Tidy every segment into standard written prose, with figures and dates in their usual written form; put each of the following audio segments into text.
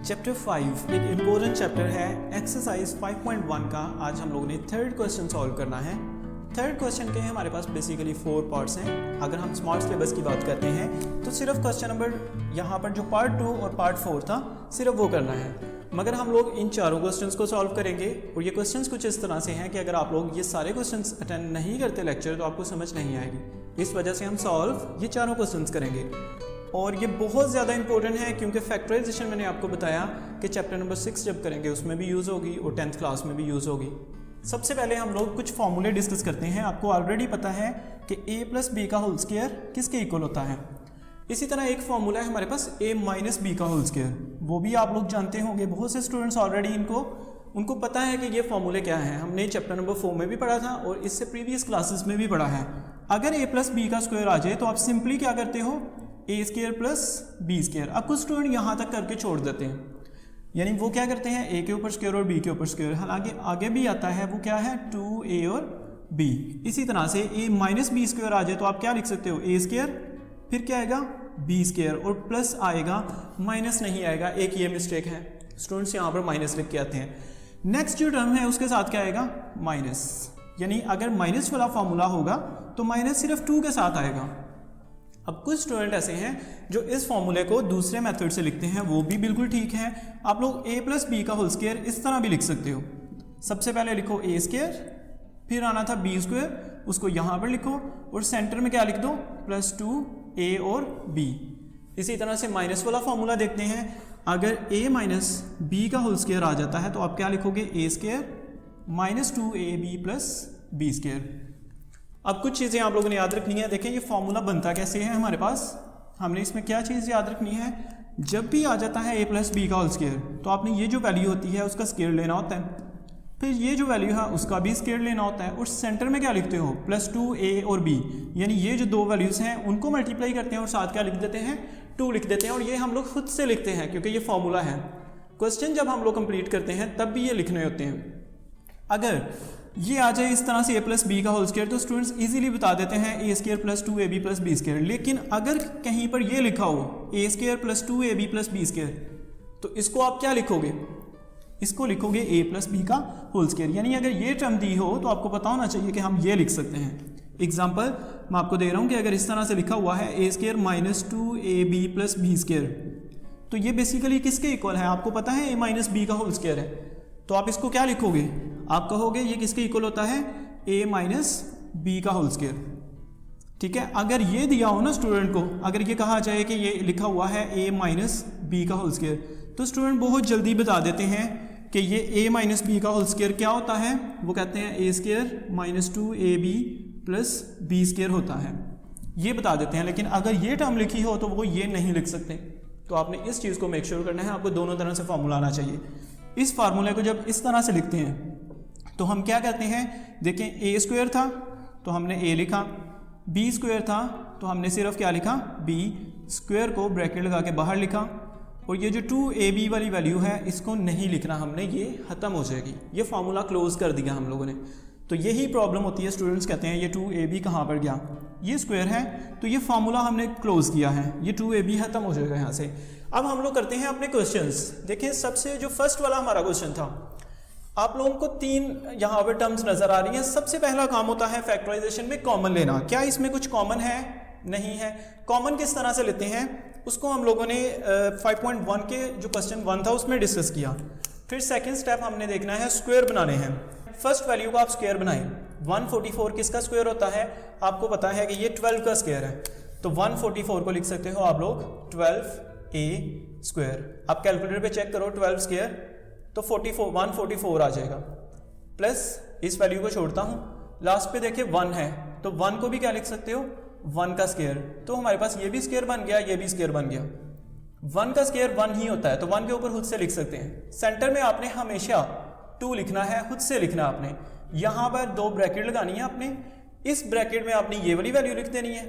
Chapter 5 एक important chapter है exercise 5.1 का। आज हम लोगों ने थर्ड क्वेश्चन सॉल्व करना है। थर्ड क्वेश्चन के हमारे पास बेसिकली 4 पार्ट्स हैं। अगर हम स्मार्ट सिलेबस की बात करते हैं तो सिर्फ क्वेश्चन नंबर यहाँ पर जो पार्ट 2 और पार्ट 4 था सिर्फ वो करना है, मगर हम लोग इन चारों क्वेश्चंस को सॉल्व करेंगे। और ये क्वेश्चंस कुछ इस तरह से हैं कि अगर आप लोग ये सारे क्वेश्चंस अटेंड नहीं करते लेक्चर तो आपको समझ नहीं आएगी। इस वजह से हम सॉल्व ये चारों क्वेश्चंस करेंगे और ये बहुत ज़्यादा इंपॉर्टेंट है क्योंकि फैक्टराइजेशन मैंने आपको बताया कि चैप्टर नंबर 6 जब करेंगे उसमें भी यूज़ होगी और 10th क्लास में भी यूज़ होगी। सबसे पहले हम लोग कुछ फॉर्मूले डिस्कस करते हैं। आपको ऑलरेडी पता है कि a प्लस बी का होल स्क्वायर किसके इक्वल होता है। इसी तरह एक फॉर्मूला है हमारे पास a माइनस बी का होल स्क्वायर, वो भी आप लोग जानते होंगे। बहुत से स्टूडेंट्स ऑलरेडी उनको पता है कि ये फॉर्मूले क्या है। हमने चैप्टर नंबर 4 में भी पढ़ा था और इससे प्रीवियस क्लासेस में भी पढ़ा है। अगर a प्लस बी का स्क्वायर आ जाए तो आप सिंपली क्या करते हो, ए स्क्वायर प्लस बी स्क्वायर। अब कुछ स्टूडेंट यहाँ तक करके छोड़ देते हैं, यानी वो क्या करते हैं ए के ऊपर स्क्वायर और बी के ऊपर स्क्वायर। हालांकि आगे भी आता है, वो क्या है 2a और b। इसी तरह से a माइनस बी स्क्वायर आ जाए तो आप क्या लिख सकते हो, ए स्क्वायर फिर क्या आएगा बी स्क्वायर और प्लस आएगा, माइनस नहीं आएगा। एक ये मिस्टेक है, स्टूडेंट्स यहाँ पर माइनस लिख के आते हैं। नेक्स्ट जो टर्म है उसके साथ क्या आएगा माइनस, यानी अगर माइनस वाला फॉर्मूला होगा तो माइनस सिर्फ 2 के साथ आएगा। अब कुछ स्टूडेंट ऐसे हैं जो इस फॉर्मूले को दूसरे मेथड से लिखते हैं, वो भी बिल्कुल ठीक है। आप लोग a प्लस बी का होल स्क्वायर इस तरह भी लिख सकते हो। सबसे पहले लिखो a स्क्वायर, फिर आना था b स्क्वायर, उसको यहाँ पर लिखो और सेंटर में क्या लिख दो प्लस 2a और b। इसी तरह से माइनस वाला फॉर्मूला देखते हैं। अगर a माइनस बी का होल स्क्वायर आ जाता है तो आप क्या लिखोगे, a square minus 2ab plus B square. अब कुछ चीज़ें आप लोगों ने याद रखनी है। देखें ये फॉर्मूला बनता कैसे है हमारे पास, हमने इसमें क्या चीज़ याद रखनी है। जब भी आ जाता है a प्लस बी का होल स्क्वायर तो आपने ये जो वैल्यू होती है उसका स्क्वायर लेना होता है, फिर ये जो वैल्यू है उसका भी स्क्वायर लेना होता है और सेंटर में क्या लिखते हो प्लस 2a और b, यानी ये जो दो वैल्यूज़ हैं उनको मल्टीप्लाई करते हैं और साथ क्या लिख देते हैं 2 लिख देते हैं। और ये हम लोग खुद से लिखते हैं क्योंकि ये फॉर्मूला है। क्वेश्चन जब हम लोग कंप्लीट करते हैं तब भी ये लिखने होते हैं। अगर ये आ जाए इस तरह से a प्लस बी का होल स्क्वायर तो स्टूडेंट्स इजीली बता देते हैं a square plus 2ab plus B square. लेकिन अगर कहीं पर ये लिखा हो a square plus 2ab plus B square तो इसको आप क्या लिखोगे, इसको लिखोगे a प्लस बी का होल स्क्वायर। यानी अगर ये टर्म दी हो तो आपको पता होना चाहिए कि हम ये लिख सकते हैं। एग्जाम्पल मैं आपको दे रहा हूँ कि अगर इस तरह से लिखा हुआ है a square minus 2ab plus B square तो ये बेसिकली किसके इक्वल है, आपको पता है a माइनस बी का होल स्क्वायर है। तो आप इसको क्या लिखोगे, आप कहोगे ये किसके इक्वल होता है a माइनस बी का होल स्क्वायर। ठीक है, अगर ये दिया हो ना स्टूडेंट को, अगर ये कहा जाए कि ये लिखा हुआ है a माइनस बी का होल स्क्वायर तो स्टूडेंट बहुत जल्दी बता देते हैं कि ये a माइनस बी का होल स्क्वायर क्या होता है। वो कहते हैं a square minus 2ab plus B square होता है, ये बता देते हैं। लेकिन अगर ये टर्म लिखी हो तो वो ये नहीं लिख सकते। तो आपने इस चीज़ को मेक श्योर करना है, आपको दोनों तरह से फॉर्मूला आना चाहिए। इस फार्मूले को जब इस तरह से लिखते हैं तो हम क्या कहते हैं, देखें a स्क्वायर था तो हमने a लिखा, b स्क्वायर था तो हमने सिर्फ क्या लिखा b स्क्वायर को ब्रैकेट लगा के बाहर लिखा। और ये जो 2ab वाली वैल्यू है इसको नहीं लिखना हमने, ये ख़त्म हो जाएगी। ये फार्मूला क्लोज कर दिया हम लोगों ने। तो यही प्रॉब्लम होती है, स्टूडेंट्स कहते हैं ये 2ab कहाँ पर गया, ये स्क्वायर है तो ये फार्मूला हमने क्लोज किया है, ये 2ab ख़त्म हो जाएगा यहाँ से। अब हम लोग करते हैं अपने क्वेश्चंस। देखें सबसे जो फर्स्ट वाला हमारा क्वेश्चन था, आप लोगों को 3 यहाँ पर टर्म्स नजर आ रही हैं। सबसे पहला काम होता है फैक्टराइजेशन में कॉमन लेना। क्या इसमें कुछ कॉमन है, नहीं है। कॉमन किस तरह से लेते हैं उसको हम लोगों ने 5.1 के जो क्वेश्चन 1 था उसमें डिस्कस किया। फिर सेकंड स्टेप हमने देखना है स्क्वायर बनाने हैं। फर्स्ट वैल्यू को आप स्क्वायर बनाएं। 144 किसका स्क्वायर होता है, आपको पता है कि ये 12 का स्क्वायर है तो 144 को लिख सकते हो आप लोग 12a स्क्वायर। आप कैलकुलेटर पे चेक करो 12 स्क्वायर तो 144 आ जाएगा। प्लस इस वैल्यू को छोड़ता हूँ, लास्ट पे देखिए 1 है तो 1 को भी क्या लिख सकते हो 1 का स्क्वायर। तो हमारे पास ये भी स्क्वायर बन गया, ये भी स्क्वायर बन गया। 1 का स्क्वायर 1 ही होता है तो 1 के ऊपर खुद से लिख सकते हैं। सेंटर में आपने हमेशा 2 लिखना है, खुद से लिखना आपने। यहाँ पर 2 ब्रैकेट लगानी है आपने, इस ब्रैकेट में आपने ये वाली वैल्यू लिख देनी है,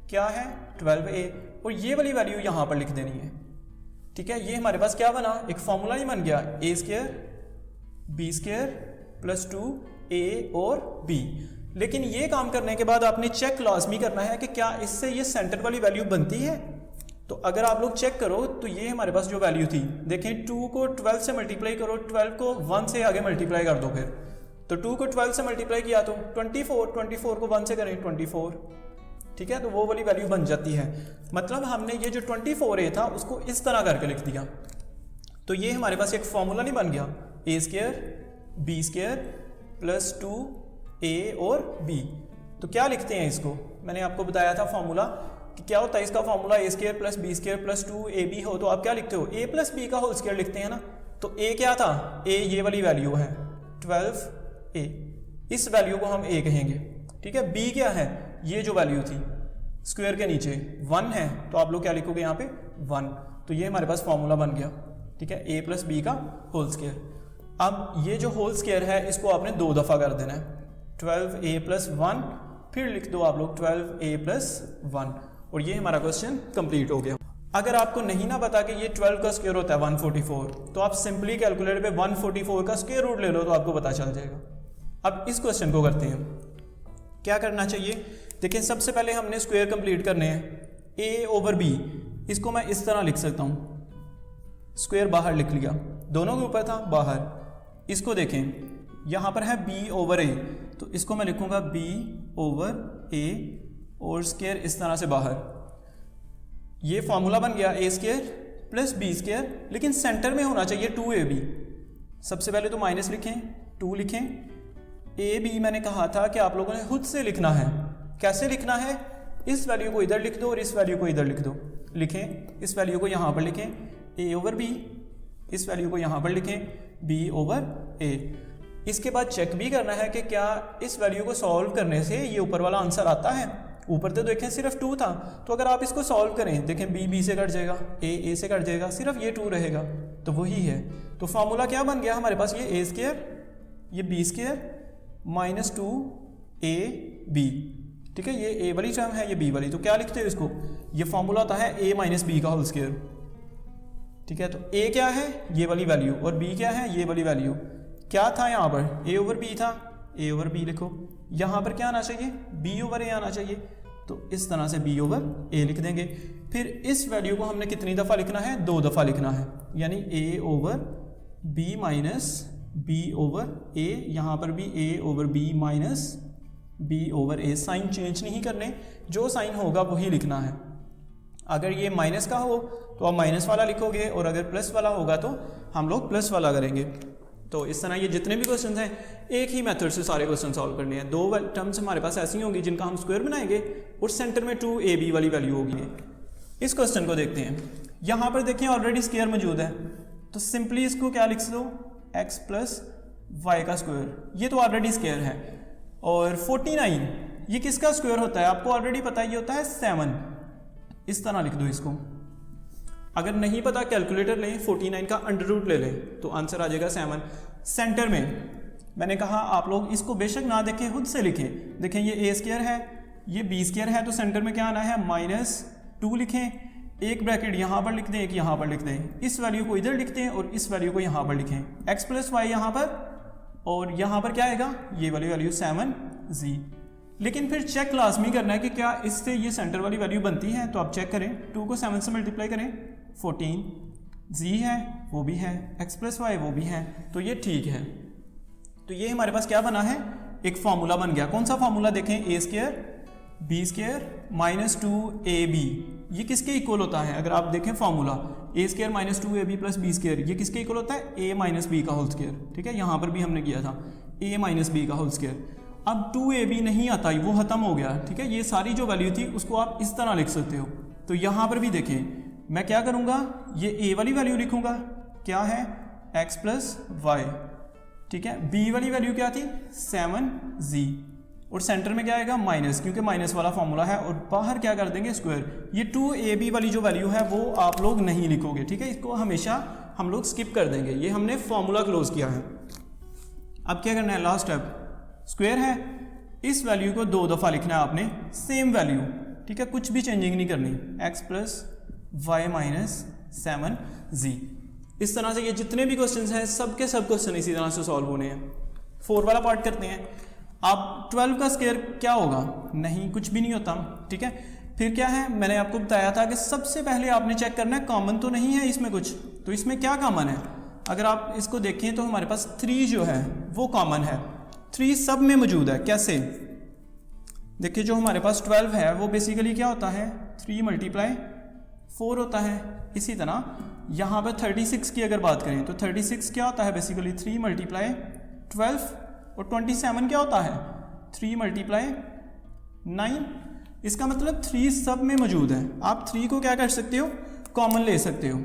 क्या है 12a, और ये वाली वैल्यू यहाँ पर लिख देनी है। ठीक है, ये हमारे पास क्या बना, एक फॉर्मूला ही बन गया, a square B square plus 2a और b। लेकिन ये काम करने के बाद आपने चेक लाजमी करना है कि क्या इससे ये सेंटर वाली वैल्यू बनती है। तो अगर आप लोग चेक करो तो ये हमारे पास जो वैल्यू थी, देखें 2 को 12 से मल्टीप्लाई करो, 12 को 1 से आगे मल्टीप्लाई कर दो, फिर तो 2 को 12 से मल्टीप्लाई किया तो 24 को 1 से करें 24, ठीक है, तो वो वाली वैल्यू बन जाती है। मतलब हमने ये जो 24a था उसको इस तरह करके लिख दिया, तो ये हमारे पास एक फॉर्मूला नहीं बन गया, a² b² प्लस 2a और b। तो क्या लिखते हैं इसको, मैंने आपको बताया था फॉर्मूला कि क्या होता है इसका formula, a² plus b² plus 2ab हो, तो आप क्या लिखते हो, a प्लस b का होल स्क्वायर लिखते हैं ना। तो a क्या था, a ये वाली वैल्यू है 12a, इस वैल्यू को हम a कहेंगे, ठीक है। b क्या है, ये जो वैल्यू थी स्क्वायर के नीचे 1 है, तो आप लोग क्या लिखोगे यहाँ पे 1, तो ये हमारे पास फॉर्मूला बन गया, ठीक है, a प्लस b का होल स्क्वायर। अब ये जो होल स्क्वायर है इसको आपने 2 दफ़ा कर देना है, 12a प्लस 1, फिर लिख दो आप लोग 12a प्लस 1, और ये हमारा क्वेश्चन कंप्लीट हो गया। अगर आपको नहीं ना पता कि ये 12 का स्क्वायर होता है 144, तो आप सिंपली कैलकुलेटर पे 144 का स्क्वायर रूट ले लो, तो आपको पता चल जाएगा। अब इस क्वेश्चन को करते हैं, क्या करना चाहिए, देखिए सबसे पहले हमने स्क्वायर कंप्लीट करने हैं, a ओवर b, इसको मैं इस तरह लिख सकता हूँ, स्क्वायर बाहर लिख लिया, दोनों के ऊपर था बाहर। इसको देखें यहाँ पर है b ओवर a, तो इसको मैं लिखूंगा b ओवर a और स्क्वायर इस तरह से बाहर। ये फॉर्मूला बन गया a² प्लस b², लेकिन सेंटर में होना चाहिए 2ab। सबसे पहले तो माइनस लिखें, 2 लिखें, ab मैंने कहा था कि आप लोगों ने खुद से लिखना है। कैसे लिखना है, इस वैल्यू को इधर लिख दो और इस वैल्यू को इधर लिख दो, लिखें इस वैल्यू को यहाँ पर लिखें a ओवर b, इस वैल्यू को यहाँ पर लिखें b ओवर a। इसके बाद चेक भी करना है कि क्या इस वैल्यू को सॉल्व करने से ये ऊपर वाला आंसर आता है। ऊपर तो देखें सिर्फ 2 था, तो अगर आप इसको सॉल्व करें, देखें b से कट जाएगा, a से कट जाएगा, सिर्फ ये 2 रहेगा, तो वही है। तो फॉर्मूला क्या बन गया हमारे पास, ये a², ये b² माइनस 2ab, ठीक है, ये a वाली टर्म है, ये b वाली, तो क्या लिखते हो इसको, ये फॉर्मूला होता है a माइनस b का होल स्क्वायर, ठीक है। तो a क्या है, ये वाली वैल्यू, और b क्या है, ये वाली वैल्यू। क्या था यहाँ पर, a ओवर b था, a ओवर b लिखो, यहाँ पर क्या आना चाहिए, b ओवर a आना चाहिए, तो इस तरह से b ओवर a लिख देंगे। फिर इस वैल्यू को हमने कितनी दफ़ा लिखना है, 2 दफ़ा लिखना है, यानी a over b minus b over a, यहाँ पर भी a over b minus b over a, sign change नहीं करने, जो साइन होगा वही लिखना है। अगर ये माइनस का हो तो आप माइनस वाला लिखोगे, और अगर प्लस वाला होगा तो हम लोग प्लस वाला करेंगे। तो इस तरह ये जितने भी क्वेश्चन हैं, एक ही मेथड से सारे क्वेश्चन सॉल्व करने हैं। 2 टर्म्स हमारे पास ऐसी होंगी जिनका हम स्क्वायर बनाएंगे, और सेंटर में 2ab वाली वैल्यू होगी। इस क्वेश्चन को देखते हैं, यहाँ पर देखें ऑलरेडी स्क्वायर मौजूद है, तो सिंपली इसको क्या लिख दो, x प्लस वाई का स्क्वायर, ये तो ऑलरेडी स्क्वायर है। और 49 ये किसका स्क्वायर होता है, आपको ऑलरेडी पता है, ये होता है 7, इस तरह लिख दो इसको। अगर नहीं पता कैलकुलेटर लें, 49 का अंडर रूट ले लें, तो आंसर आ जाएगा 7। सेंटर में मैंने कहा आप लोग इसको बेशक ना देखें, खुद से लिखें। देखें ये a² है, ये b² है, तो सेंटर में क्या आना है, -2 लिखें, एक ब्रैकेट यहाँ पर लिख दें, एक यहाँ पर लिख दें, इस वैल्यू को इधर लिखते हैं और इस वैल्यू को यहाँ पर लिखें, x प्लस वाई यहाँ पर, और यहाँ पर क्या आएगा, ये वाली वैल्यू 7z। लेकिन फिर चेक लाजमी करना है कि क्या इससे ये सेंटर वाली वैल्यू बनती है, तो आप चेक करें, 2 को 7 से मल्टीप्लाई करें, 14, z है वो भी है, x प्लस वाई वो भी है, तो ये ठीक है। तो ये हमारे पास क्या बना है, एक फॉर्मूला बन गया। कौन सा फॉर्मूला देखें, a² b² माइनस 2ab, ये किसके इक्वल होता है, अगर आप देखें formula a² minus 2ab plus b², ये किसके इक्वल होता है, a माइनस b का होल स्क्वायर, ठीक है, यहाँ पर भी हमने किया था a माइनस b का होल स्क्वायर। अब 2ab नहीं आता, वो खत्म हो गया, ठीक है, ये सारी जो वैल्यू थी उसको आप इस तरह लिख सकते हो। तो यहाँ पर भी देखें, मैं क्या करूँगा, ये a वाली वैल्यू लिखूँगा, क्या है, x प्लस वाई, ठीक है, b वाली वैल्यू क्या थी, 7z, और सेंटर में क्या आएगा, माइनस, क्योंकि माइनस वाला फॉर्मूला है, और बाहर क्या कर देंगे, स्क्वायर। ये 2ab वाली जो वैल्यू है वो आप लोग नहीं लिखोगे, ठीक है, इसको हमेशा हम लोग स्किप कर देंगे, ये हमने फॉर्मूला क्लोज किया है। अब क्या करना है, लास्ट स्टेप, स्क्वायर है, इस वैल्यू को 2 दफ़ा लिखना है आपने, सेम वैल्यू, ठीक है, कुछ भी चेंजिंग नहीं करनी, x plus Y minus 7z। इस तरह से ये जितने भी क्वेश्चन हैं सब के सब क्वेश्चन इसी तरह से सॉल्व होने हैं। 4 वाला पार्ट करते हैं। अब 12 का स्क्वायर क्या होगा, नहीं कुछ भी नहीं होता, ठीक है, फिर क्या है, मैंने आपको बताया था कि सबसे पहले आपने चेक करना है कॉमन तो नहीं है इसमें कुछ, तो इसमें क्या कॉमन है। अगर आप इसको देखें तो हमारे पास 3 जो है वो कॉमन है, 3 सब में मौजूद है। कैसे, देखिए जो हमारे पास 12 है वो बेसिकली क्या होता है, 3 × 4 होता है। इसी तरह यहाँ पर 36 की अगर बात करें तो 36 क्या होता है, बेसिकली 3 × 12, और 27 क्या होता है, 3 × 9। इसका मतलब 3 सब में मौजूद है। आप 3 को क्या कर सकते हो, कॉमन ले सकते हो।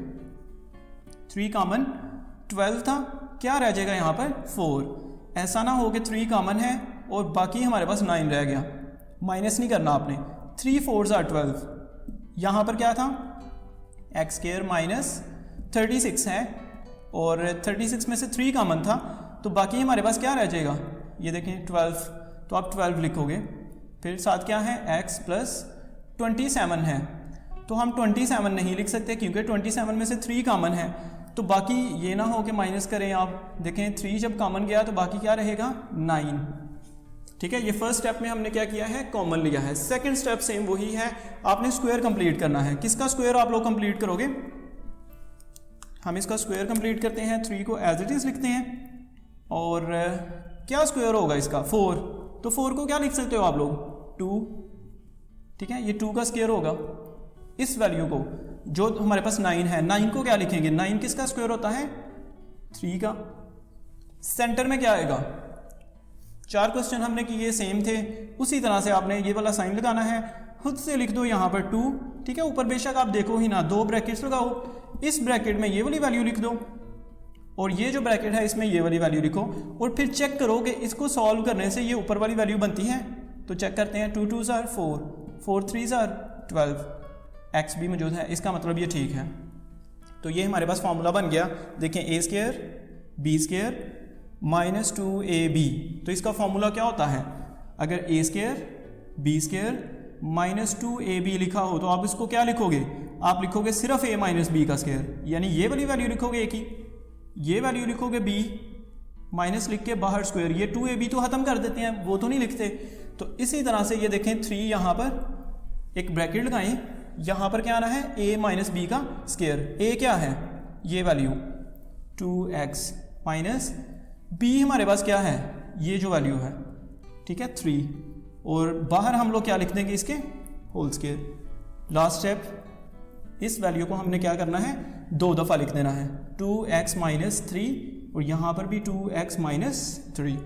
3 कॉमन, 12 था, क्या रह जाएगा यहाँ पर 4। ऐसा ना हो कि 3 कॉमन है और बाकी हमारे पास 9 रह गया, माइनस नहीं करना आपने। 3 4s are 12। यहाँ पर क्या था, x² माइनस 36 है और 36 में से 3 कॉमन था, तो बाकी हमारे पास क्या रह जाएगा, ये देखें 12, तो आप 12 लिखोगे। फिर साथ क्या है, x प्लस 27 है, तो हम 27 नहीं लिख सकते क्योंकि 27 में से 3 कॉमन है, तो बाकी ये ना हो कि माइनस करें। आप देखें 3 जब कॉमन गया तो बाकी क्या रहेगा, 9। ठीक है, ये फर्स्ट स्टेप में हमने क्या किया है, कॉमन लिया है। सेकंड स्टेप सेम वही है, आपने स्क्वायर कंप्लीट करना है। किसका स्क्वायर आप लोग कंप्लीट करोगे, हम इसका स्क्वायर कंप्लीट करते हैं, 3 को एज इट इज लिखते हैं, और क्या स्क्वायर होगा इसका, 4, तो 4 को क्या लिख सकते हो आप लोग, 2। ठीक है, ये 2 का स्क्वायर होगा। इस वैल्यू को जो हमारे पास 9 है, 9 को क्या लिखेंगे, 9 किसका स्क्वायर होता है, 3 का। सेंटर में क्या आएगा, 4 क्वेश्चन हमने किए सेम थे, उसी तरह से आपने ये वाला साइन लगाना है, खुद से लिख दो यहाँ पर 2। ठीक है, ऊपर बेशक आप देखो ही ना, 2 ब्रैकेट्स लगाओ, इस ब्रैकेट में ये वाली वैल्यू लिख दो और ये जो ब्रैकेट है इसमें ये वाली वैल्यू लिखो, और फिर चेक करो कि इसको सॉल्व करने से ये ऊपर वाली वैल्यू बनती है। तो चेक करते हैं, 2 2s are 4, 4 3s are 12, x भी मौजूद है, इसका मतलब ये ठीक है। तो ये हमारे पास फॉर्मूला बन गया। देखें a² b² माइनस 2ab, तो इसका फॉर्मूला क्या होता है, अगर a² b² माइनस 2ab लिखा हो तो आप इसको क्या लिखोगे, आप लिखोगे सिर्फ a माइनस b का स्क्वायर, यानी ये वाली वैल्यू लिखोगे a की, ये वैल्यू लिखोगे b, माइनस लिख के बाहर स्क्वायर, ये 2ab तो खत्म कर देते हैं, वो तो नहीं लिखते। तो इसी तरह से ये देखें 3 यहाँ पर एक ब्रैकेट लगाएं, यहाँ पर क्या आना है, a माइनस बी का स्क्वायर। a क्या है, ये वैल्यू 2x माइनस b हमारे पास क्या है, ये जो वैल्यू है, ठीक है 3, और बाहर हम लोग क्या लिख देंगे, इसके होल स्क्वायर। लास्ट स्टेप, इस वैल्यू को हमने क्या करना है, 2 दफ़ा लिख देना है, 2x माइनस 3, और यहाँ पर भी 2x माइनस 3।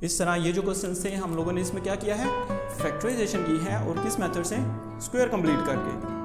इस तरह ये जो क्वेश्चन थे हम लोगों ने इसमें क्या किया है, फैक्टराइजेशन की है, और किस मेथड से, स्क्वायर कंप्लीट करके।